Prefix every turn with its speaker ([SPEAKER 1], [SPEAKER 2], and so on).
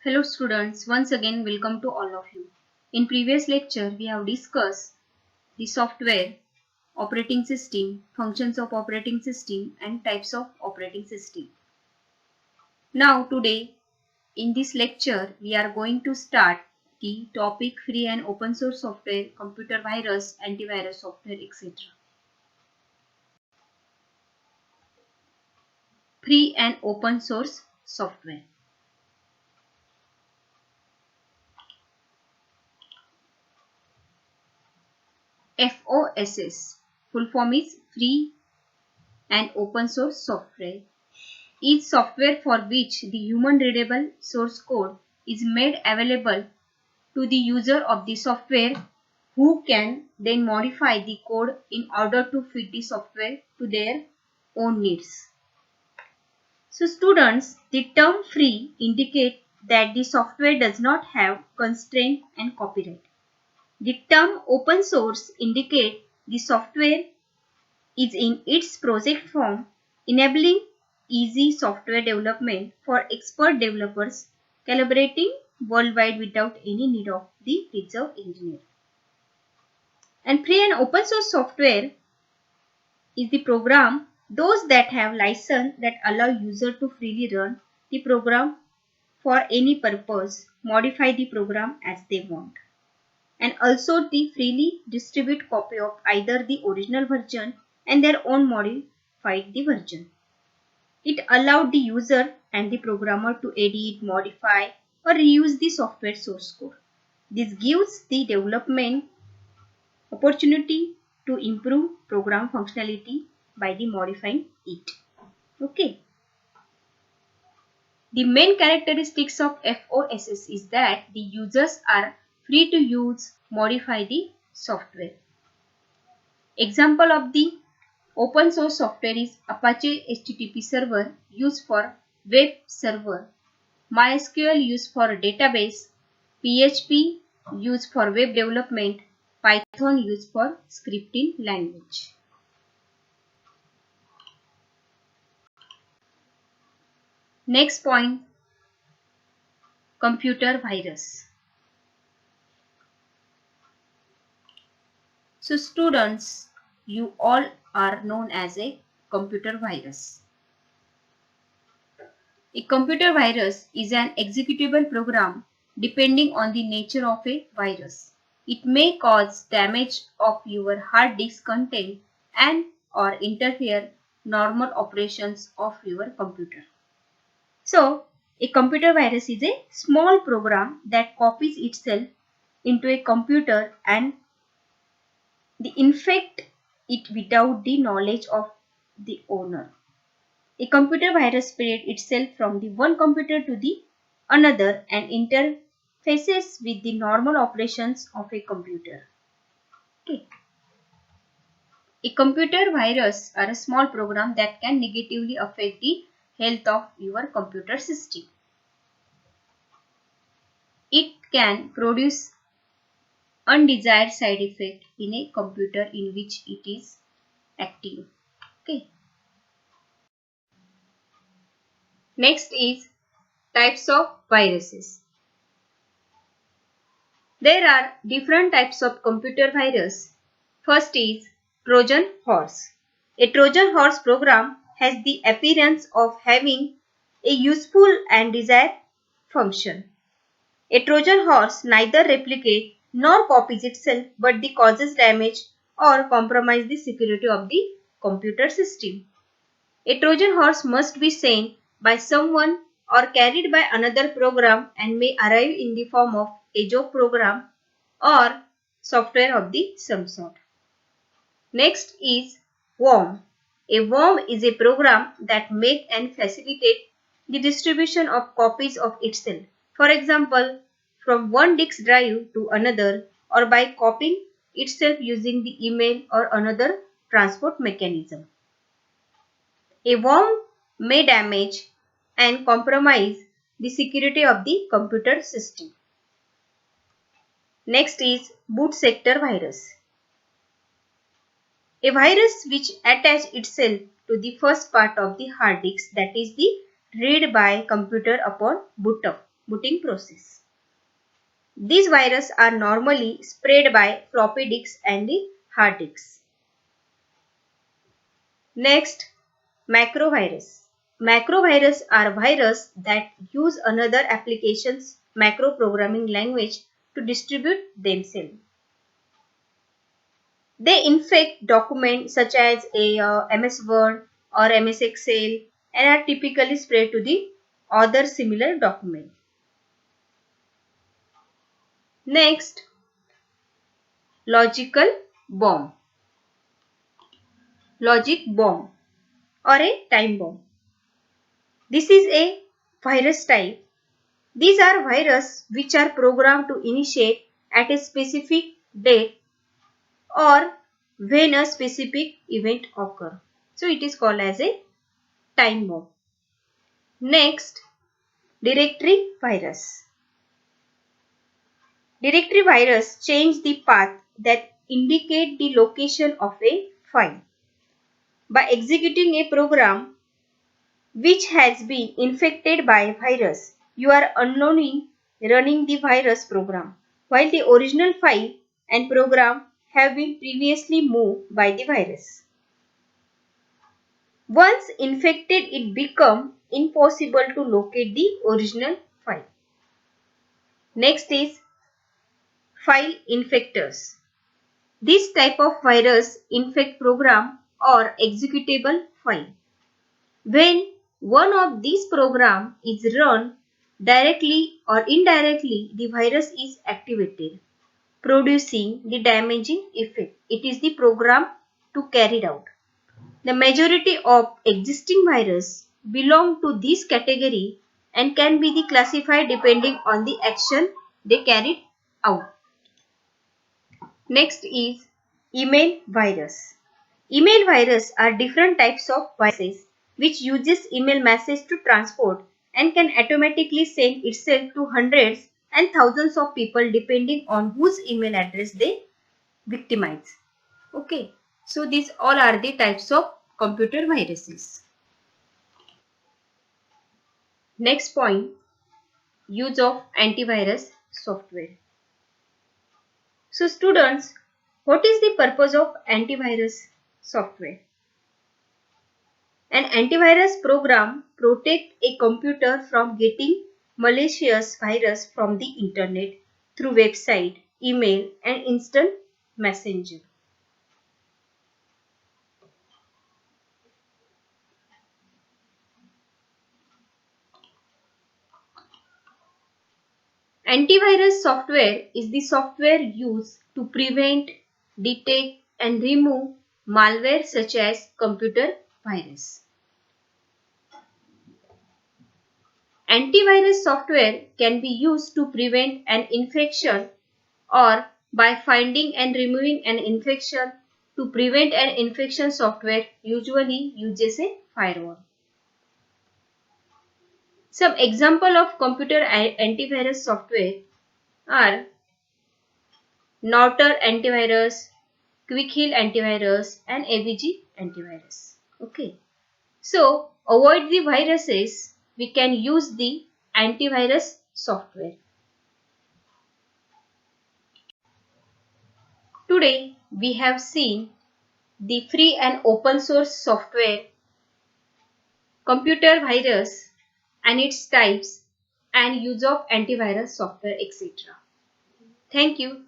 [SPEAKER 1] Hello students, once again welcome to all of you. In previous lecture we have discussed the software, operating system, functions of operating system and types of operating system. Now today in this lecture we are going to start the topic free and open source software, computer virus, antivirus software, etc. Free and open source software. FOSS full form is free and open source software is software for which the human readable source code is made available to the user of the software, who can then modify the code in order to fit the software to their own needs. So students, the term free indicates that the software does not have constraint and copyright. The term open source indicates the software is in its project form, enabling easy software development for expert developers collaborating worldwide without any need of the reserve engineer. And free and open source software is the program those that have license that allow user to freely run the program for any purpose, modify the program as they want, and also the freely distribute copy of either the original version and their own modified the version. It allowed the user and the programmer to edit, modify or reuse the software source code. This gives the development opportunity to improve program functionality by the modifying it. Okay. The main characteristics of FOSS is that the users are free to use, modify the software. Example of the open source software is Apache HTTP server used for web server, MySQL used for database, PHP used for web development, Python used for scripting language. Next point, computer virus. So students, you all are known as a computer virus. A computer virus is an executable program depending on the nature of a virus. It may cause damage of your hard disk content and or interfere normal operations of your computer. So, a computer virus is a small program that copies itself into a computer and infect it without the knowledge of the owner. A computer virus spreads itself from the one computer to the another and interfaces with the normal operations of a computer. Okay. A computer virus are a small program that can negatively affect the health of your computer system. It can produce undesired side effect in a computer in which it is active. Okay. Next is types of viruses. There are different types of computer virus. First is Trojan horse. A Trojan horse program has the appearance of having a useful and desired function. A Trojan horse neither replicates nor copies itself, but causes damage or compromise the security of the computer system. A Trojan horse must be sent by someone or carried by another program and may arrive in the form of a joke program or software of the some sort. Next is worm. A worm is a program that makes and facilitates the distribution of copies of itself. For example, from one disk drive to another, or by copying itself using the email or another transport mechanism. A worm may damage and compromise the security of the computer system. Next is boot sector virus. A virus which attaches itself to the first part of the hard disk, that is the read by computer upon boot up. booting process. These viruses are normally spread by floppy disks and the hard disks. Next, macrovirus. Macrovirus are viruses that use another application's macro programming language to distribute themselves. They infect documents such as MS Word or MS Excel and are typically spread to the other similar document. Next, logical bomb. Logic bomb or a time bomb. This is a virus type. These are viruses which are programmed to initiate at a specific date or when a specific event occurs. So it is called as a time bomb. Next, directory virus. Directory virus change the path that indicate the location of a file. By executing a program which has been infected by virus, you are unknowingly running the virus program, while the original file and program have been previously moved by the virus. Once infected, it becomes impossible to locate the original file. Next is file infectors. This type of virus infect program or executable file. When one of these programs is run directly or indirectly, the virus is activated, producing the damaging effect. It is the program to carry out. The majority of existing viruses belong to this category and can be classified depending on the action they carried out. Next is email virus. Email viruses are different types of viruses which uses email message to transport and can automatically send itself to hundreds and thousands of people depending on whose email address they victimize. Okay, so these all are the types of computer viruses. Next point, use of antivirus software. So students, what is the purpose of antivirus software? An antivirus program protects a computer from getting malicious virus from the internet through website, email and instant messenger. Antivirus software is the software used to prevent, detect and remove malware such as computer virus. Antivirus software can be used to prevent an infection or by finding and removing an infection. To prevent an infection, software usually uses a firewall. Some example of computer antivirus software are Norton antivirus, Quick Heal antivirus and AVG antivirus. Okay. So, avoid the viruses, we can use the antivirus software. Today, we have seen the free and open source software, computer virus and its types and use of antivirus software, etc. Thank you.